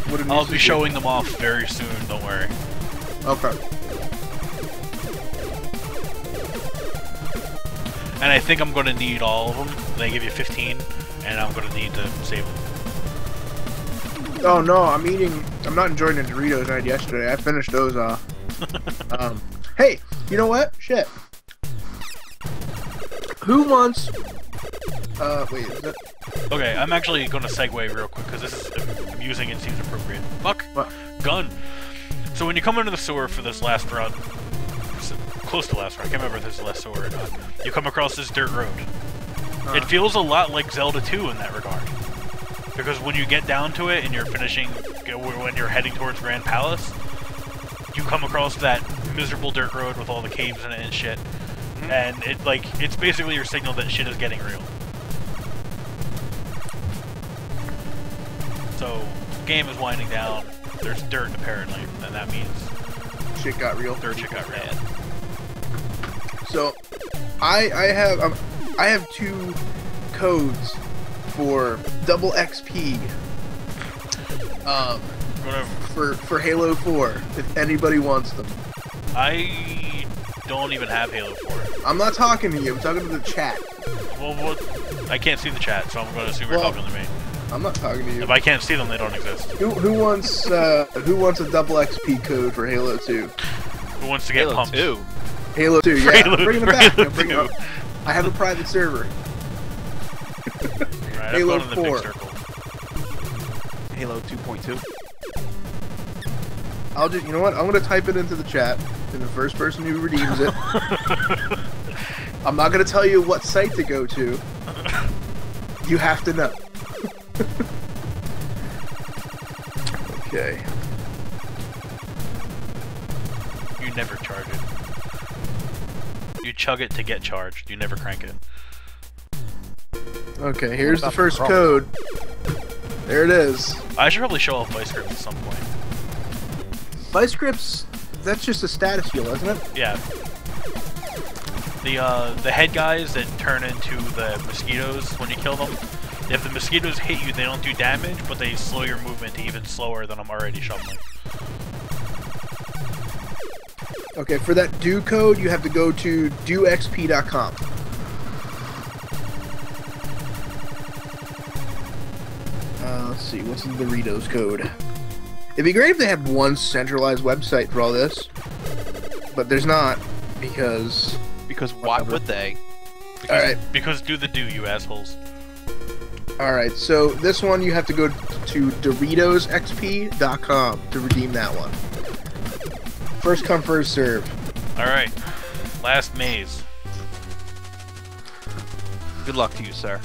What do I'll nooses be do? showing them off very soon. Don't worry. Okay. And I think I'm going to need all of them. They give you 15, and I'm going to need to save them. Oh no, I'm not enjoying the Doritos I had yesterday. I finished those off. Hey, you know what? Shit. Who wants? Wait, is that? Okay, I'm actually going to segue real quick because this is amusing and seems appropriate. Fuck. What? Gun. So when you come into the sewer for this last run, close to last run, I can't remember if this is the last sewer or not, you come across this dirt road. It feels a lot like Zelda 2 in that regard. Because when you get down to it and you're finishing, when you're heading towards Grand Palace, you come across that miserable dirt road with all the caves in it and shit. And it's basically your signal that shit is getting real. So, the game is winding down, there's dirt apparently, and that means Shit got real. dirt shit got real. So, I have 2 codes for double XP. For Halo 4, if anybody wants them. I don't even have Halo 4. I'm not talking to you. I'm talking to the chat. Well, what? I can't see the chat, so I'm going to assume you're talking to me. I'm not talking to you. If I can't see them, they don't exist. Who wants a double XP code for Halo 2? Who wants to get pumped? Halo 2, yeah. Halo- I'm bringing it for back. Halo I'm bringing 2. it up. I have a private server. Right, Halo I'm going in the 4. big circle. Halo 2.2. You know what? I'm gonna type it into the chat, and the first person who redeems it. I'm not gonna tell you what site to go to. You have to know. Okay. You never charge it. You chug it to get charged. You never crank it. Okay, here's the about first the code. There it is. I should probably show off Vice Grip at some point. Vice grips, that's just a status heal, isn't it? Yeah. The head guys that turn into the mosquitoes when you kill them, if the mosquitoes hit you, they don't do damage, but they slow your movement to even slower than I'm already shoveling. Okay, for that do code, you have to go to doxp.com. Let's see, what's the Doritos code? It'd be great if they had one centralized website for all this, but there's not, because... Because why would they? Alright. Because do, you assholes. Alright, so this one you have to go to DoritosXP.com to redeem that one. First come, first serve. Alright. Last maze. Good luck to you, sir.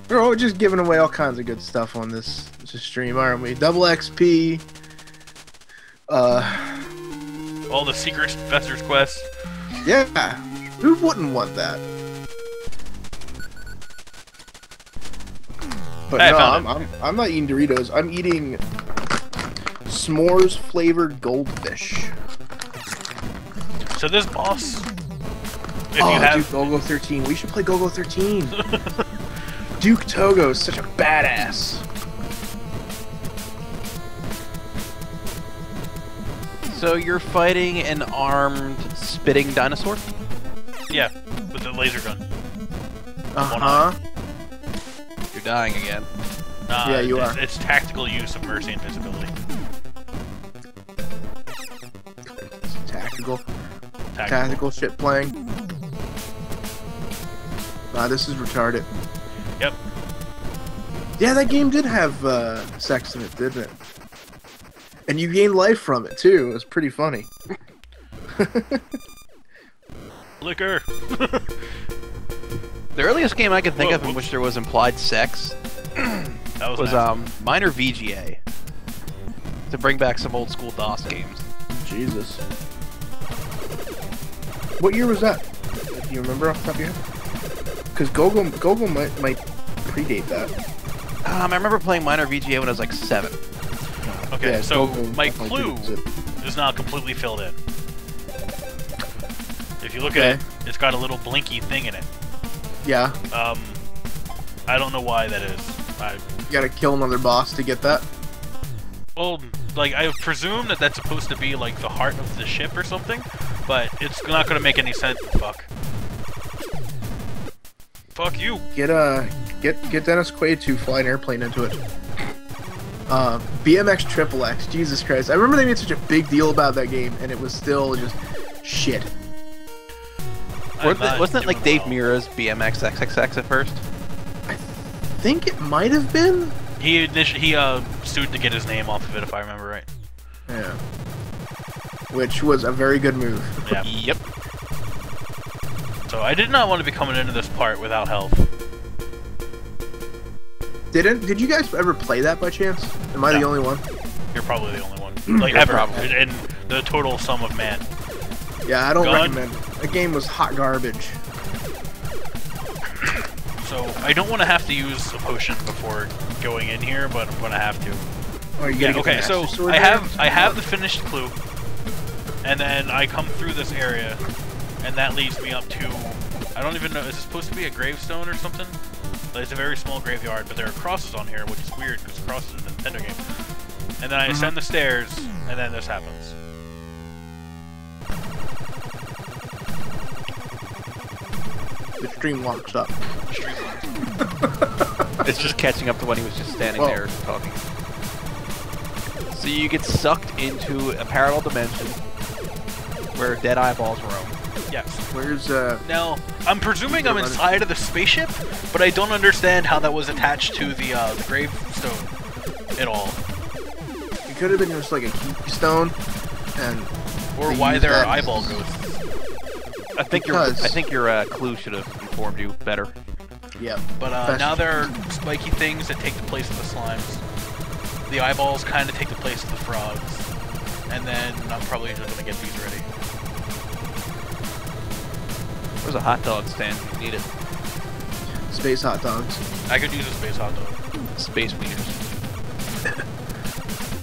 We're just giving away all kinds of good stuff on this stream, aren't we? Double XP. All the secret Fester's quests. Yeah. Who wouldn't want that? But Hey, I no, found I'm not eating Doritos. I'm eating s'mores flavored goldfish. So this boss, if Oh, you have, dude, Go-Go 13. We should play Go-Go 13. Duke Togo is such a badass. So you're fighting an armed spitting dinosaur? yeah, with the laser gun. Uh-huh. You're dying again. Yeah, you are. It's tactical use of mercy and visibility. Tactical shit playing. Nah, this is retarded. Yep. Yeah, that game did have sex in it, didn't it? And you gained life from it, too. It was pretty funny. Liquor. The earliest game I could think Whoa, of in whoops. which there was implied sex That was was nasty. Minor VGA. to bring back some old school DOS games. Jesus. What year was that? Do you remember off the top of your head? Because Gogo might predate that. I remember playing Minor VGA when I was like 7. Okay, Yeah, so Gogo my definitely clue predates it. is not completely filled in. If you look at it, it's got a little blinky thing in it. Yeah. I don't know why that is. You gotta kill another boss to get that. Well, like, I presume that that's supposed to be, like, the heart of the ship or something, but it's not gonna make any sense. Fuck. Fuck you! Get Dennis Quaid to fly an airplane into it. BMX Triple X, Jesus Christ. I remember they made such a big deal about that game, and it was still just shit. Wasn't it like Dave Mira's BMX XXX at first? I think it might have been. He sued to get his name off of it, if I remember right. Yeah. Which was a very good move. Yeah. Yep. So I did not want to be coming into this part without health. Did you guys ever play that by chance? Am I the only one? You're probably the only one. Like, ever. Probably. In the total sum of man. Yeah, I don't Gun? recommend it. The game was hot garbage. So I don't want to have to use a potion before going in here, but I'm going to have to. Oh, you Yeah, gotta get the okay, Master so Sword I there? have the finished clue, and then I come through this area, and that leads me up to, I don't even know, is it supposed to be a gravestone or something? Like, it's a very small graveyard, but there are crosses on here, which is weird, because crosses is a Nintendo game. And then I ascend the stairs, and then this happens. The stream locks up. It's just catching up to when he was just standing Whoa. there talking. So you get sucked into a parallel dimension where dead eyeballs roam. Yes. Where's Now, I'm presuming I'm inside of the spaceship, but I don't understand how that was attached to the gravestone at all. it could have been just like a keystone, and Or they why used there are that eyeball as- ghosts. I think your clue should have informed you better. Yeah. But Best- now there are spiky things that take the place of the slimes. The eyeballs kind of take the place of the frogs. And then I'm probably just going to get these ready. There's a hot dog stand if you need it. Space hot dogs. I could use a space hot dog. Space wieners.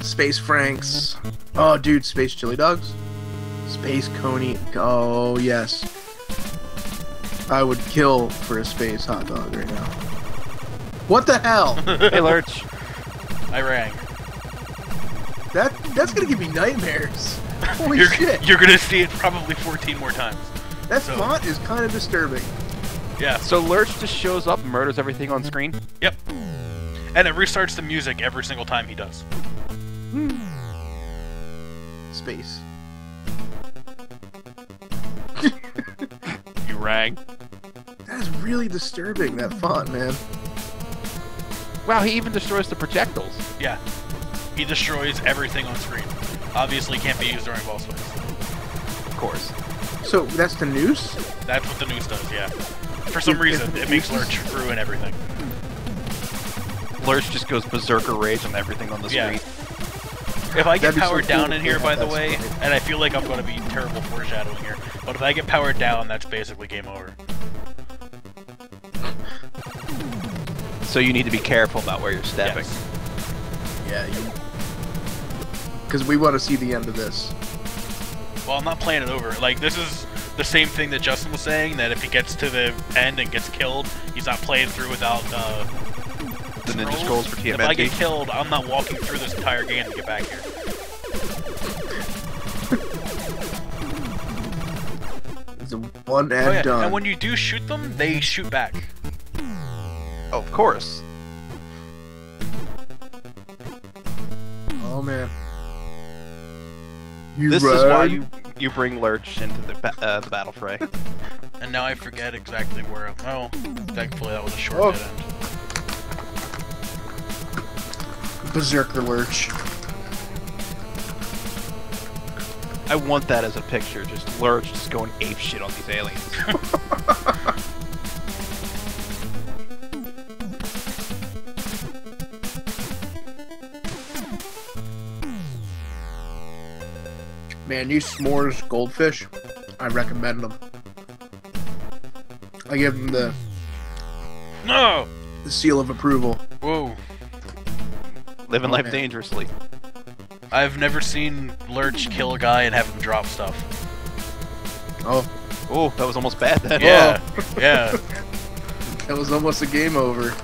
Space Franks. Oh, dude, space chili dogs. Space coney. Oh, yes. I would kill for a space hot dog right now. What the hell? Hey, Lurch. I rang. That's gonna give me nightmares. Holy shit. You're going to see it probably 14 more times. That so- font is kind of disturbing. Yeah. So Lurch just shows up and murders everything on screen? Yep. And it restarts the music every single time he does. Space. You rang. That is really disturbing, that font, man. Wow, he even destroys the projectiles. Yeah. He destroys everything on screen. Obviously can't be used during boss fights. Of course. So, that's the noose? That's what the news does, yeah. For some reason, it makes Lurch ruin everything. Lurch just goes berserker rage on everything on the Yeah. screen. If I get That'd be so powered cool down if in they here, had by the that way, sprite. and I feel like I'm going to be terrible foreshadowing here, but if I get powered down, that's basically game over. So you need to be careful about where you're stepping. Yes. Yeah, because we want to see the end of this. Well, I'm not playing it over. Like, this is the same thing that Justin was saying, that if he gets to the end and gets killed, he's not playing through without, The Ninja Scrolls for If I get TMNT. killed, I'm not walking through this entire game to get back here. It's a one and Oh, yeah. done. And when you do shoot them, they shoot back. Oh, of course. Oh man. This is why you bring Lurch into the battle fray. And now I forget exactly where I'm... Oh, thankfully that was a short Oh. dead end. Berserker Lurch. I want that as a picture, just Lurch just going ape shit on these aliens. Man, these s'mores goldfish, I recommend them. I give them the seal of approval. Whoa. Living life dangerously. I've never seen Lurch kill a guy and have him drop stuff. Oh, that was almost bad then. Yeah, yeah. That was almost a game over.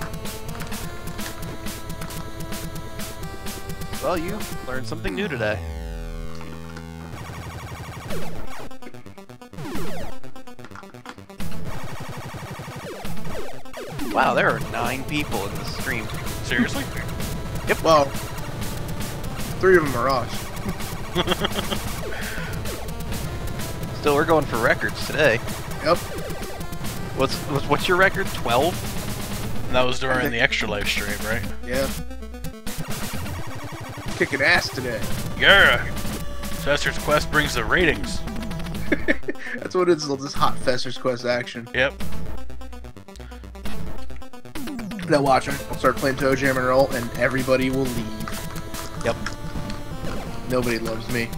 Well, you learned something new today. Wow, there are 9 people in this stream. Seriously? Yep. Well, 3 of them are us. Still, we're going for records today. Yep. What's your record? 12? And that was during the extra live stream, right? Yeah. Kicking ass today. Yeah. Fester's Quest brings the ratings. That's what it is. This hot Fester's Quest action. Yep. Now watch, I'll start playing Toe Jam and Roll, and everybody will leave. Yep. Nobody loves me.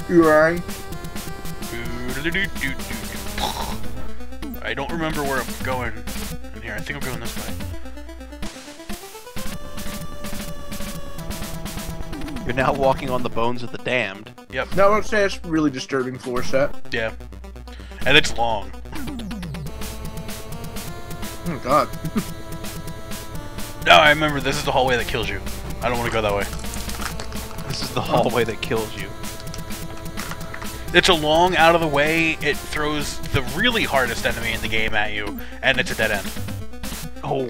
You alright? I don't remember where I'm going in here. I think I'm going this way. You're now walking on the bones of the damned. Yep. No, I would say it's a really disturbing floor set. Yeah. And it's long. Oh god. No, I remember this is the hallway that kills you. I don't want to go that way. This is the hallway that kills you. It's a long out of the way, it throws the really hardest enemy in the game at you, and it's a dead end. Oh.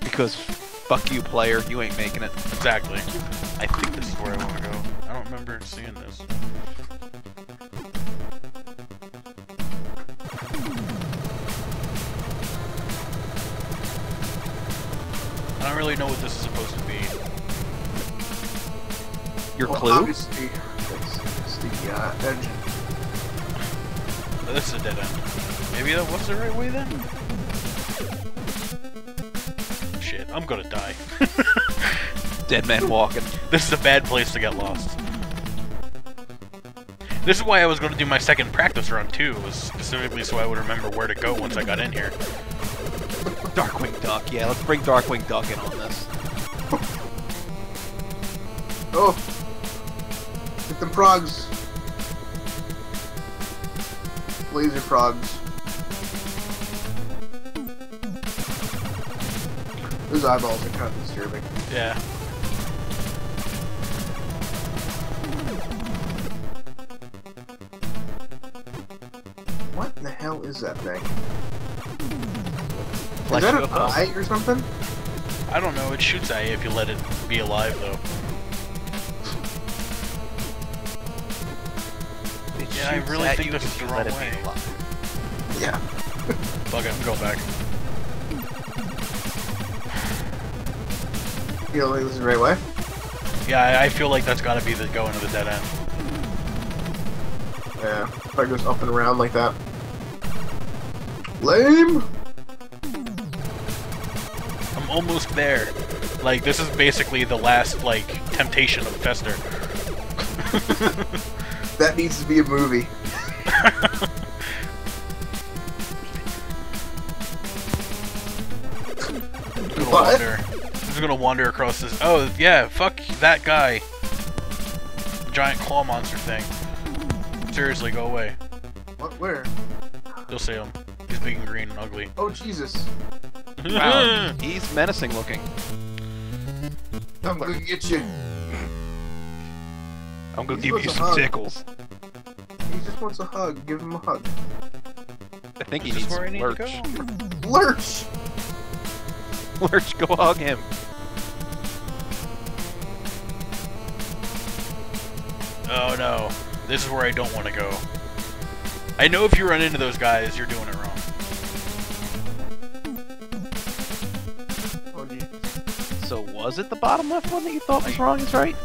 Because fuck you, player, you ain't making it. Exactly. I think this is where I want to go. I don't remember seeing this. I don't really know what this is supposed to be. Your Well, clue? obviously, it's the engine. Oh, this is a dead end. Maybe that was the right way then? Shit, I'm gonna die. Dead man walking. This is a bad place to get lost. This is why I was going to do my second practice run too, was specifically so I would remember where to go once I got in here. Darkwing Duck, yeah, let's bring Darkwing Duck in on this. Oh! Get them frogs! Laser frogs. Those eyeballs are kind of disturbing. Yeah. What in the hell is that thing? Flesh Is that you an up, boss. eye or something? I don't know, it shoots at you if you let it be alive though. It Yeah, I shoots really at think you this if is the you wrong let it be way. alive. Yeah. Fuck it, I'm going back. You don't think this is the right way? Yeah, I feel like that's gotta be the going to the dead end. Yeah. Probably goes up and around like that. Lame! I'm almost there. Like, this is basically the last, like, temptation of Fester. That needs to be a movie. What? I'm just gonna wander across this. Oh, yeah, fuck that guy. Giant claw monster thing. Seriously, go away. What? Where? You'll see him. He's big and green and ugly. Oh, Jesus. Wow, he's menacing looking. I'm gonna get you. I'm gonna He's give you supposed to some hug. tickles. He just wants a hug. Give him a hug. I think he Is this needs where I some need lurch. to go? Lurch! Lurch, go hug him. Oh no. This is where I don't want to go. I know if you run into those guys, you're doing it wrong. Oh, gee. So was it the bottom left one that you thought was wrong is right?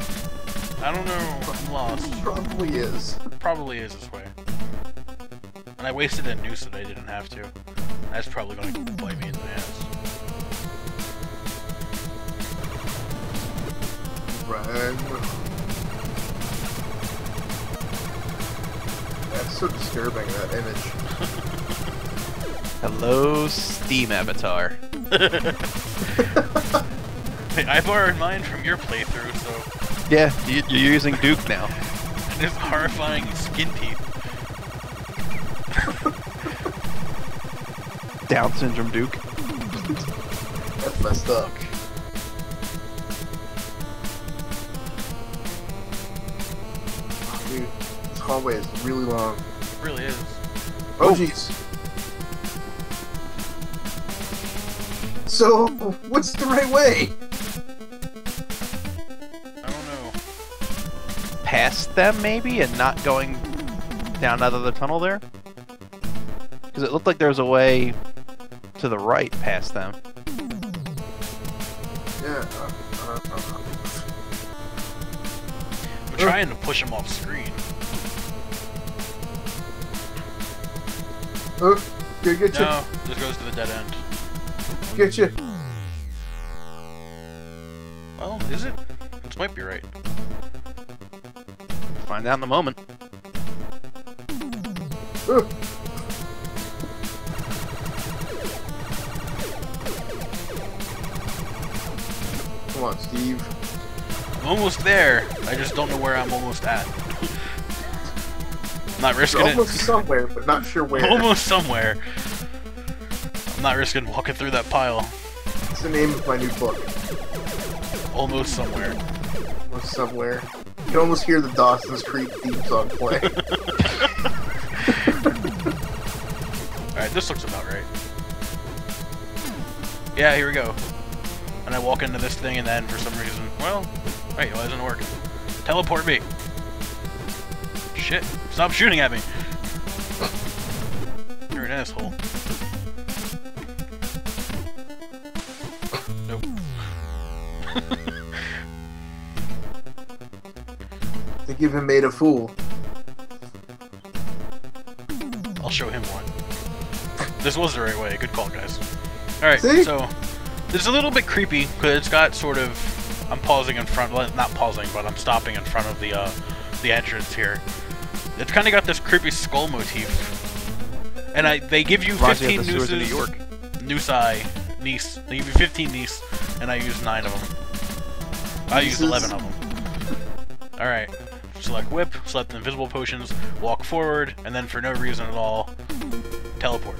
I don't know. I'm lost. Probably is. Probably is this way. And I wasted a noose that I didn't have to. That's probably going to bite me in the ass. Run. That's so disturbing, that image. Hello, Steam Avatar. Hey, I borrowed mine from your playthrough, so... Yeah, you're using Duke now. And his horrifying skin teeth. Down syndrome Duke. That's messed up. Oh, dude, this hallway is really long. It really is. Oh, jeez. So, what's the right way? I don't know. Past them, maybe, and not going down out of the tunnel there? Because it looked like there was a way to the right past them. Yeah, I'm trying to push him off screen. oh, get you. No, this goes to the dead end. Get you. Well, is it? This might be right. Find out in a moment. Oh. Come on, Steve. I'm almost there. I just don't know where I'm almost at. I'm not risking You're it. almost somewhere, but not sure where. Almost somewhere. I'm not risking walking through that pile. It's the name of my new book. Almost somewhere. Almost somewhere. You can almost hear the Dawson's Creek theme song play. Alright, this looks about right. Yeah, here we go. And I walk into this thing and then for some reason, well, wait, why isn't it working? Teleport me. Shit, stop shooting at me. You're an asshole. Nope. They give him made a fool. I'll show him one. This was the right way. Good call, guys. Alright, See? so it's a little bit creepy because it's got sort of... I'm pausing in front... Well, not pausing, but I'm stopping in front of the entrance here. It's kind of got this creepy skull motif. And they give you 15 nooses... New York. Niece. They give you 15 niece, and I use 9 of them. I used 11 of them. Alright. Select whip, select invisible potions, walk forward, and then for no reason at all, teleport.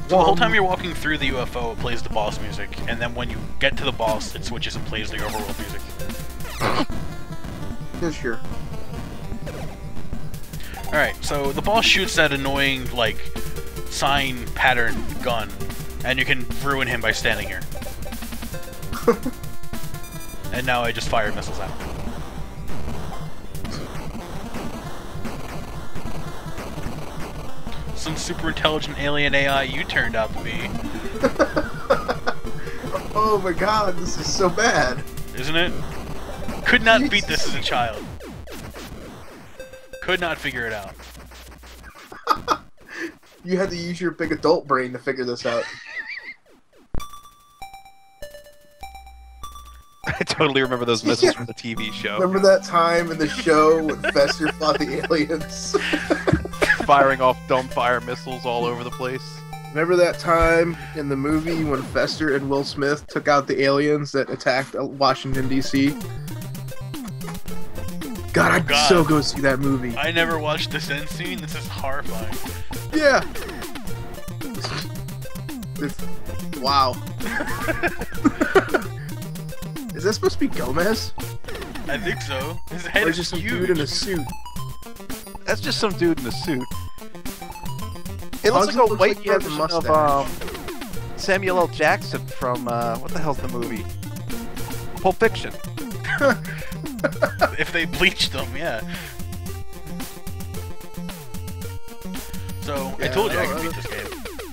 So the whole time you're walking through the UFO, it plays the boss music, and then when you get to the boss, it switches and plays the overworld music. Yeah, sure. Alright, so the boss shoots that annoying, like, sign pattern gun, and you can ruin him by standing here. And now I just fire missiles at him. Some super intelligent alien AI you turned out to be. Oh my god, this is so bad. Isn't it? Could not beat this as a child. Could not figure it out. You had to use your big adult brain to figure this out. I totally remember those missiles from the TV show. Remember that time in the show when Fester fought the aliens? Firing off dumbfire missiles all over the place. Remember that time in the movie when Fester and Will Smith took out the aliens that attacked Washington, D.C.? God, I'd so go see that movie. I never watched this end scene. This is horrifying. Yeah. Wow. Is that supposed to be Gomez? I think so. His head Or is just some huge. dude in a suit? That's just some dude in a suit. It looks like a white he has a version of Samuel L. Jackson from what the hell's the movie? Pulp Fiction. If they bleached them, yeah. So, I Yeah, told you I I could don't beat this game.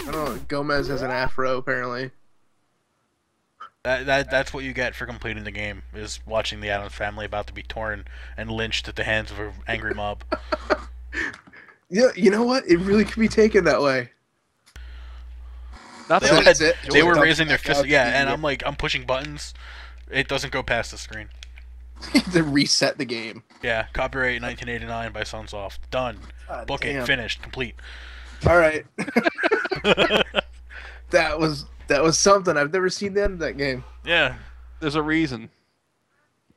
I don't know. Gomez has an afro, apparently. That's what you get for completing the game, is watching the Addams family about to be torn and lynched at the hands of an angry mob. Yeah, you know what? It really could be taken that way. Not They, that all That's had, it. they were Dump raising their back fist. out Yeah, to and the- I'm like, I'm pushing buttons. It doesn't go past the screen. to reset the game. Yeah, copyright 1989 by Sunsoft. Done. God Book it. damn. Finished. Complete. All right. That was something. I've never seen the end of that game. Yeah. there's a reason.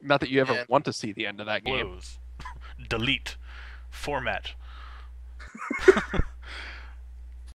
Not that you ever Man. want to see the end of that game. Close. Delete. Format.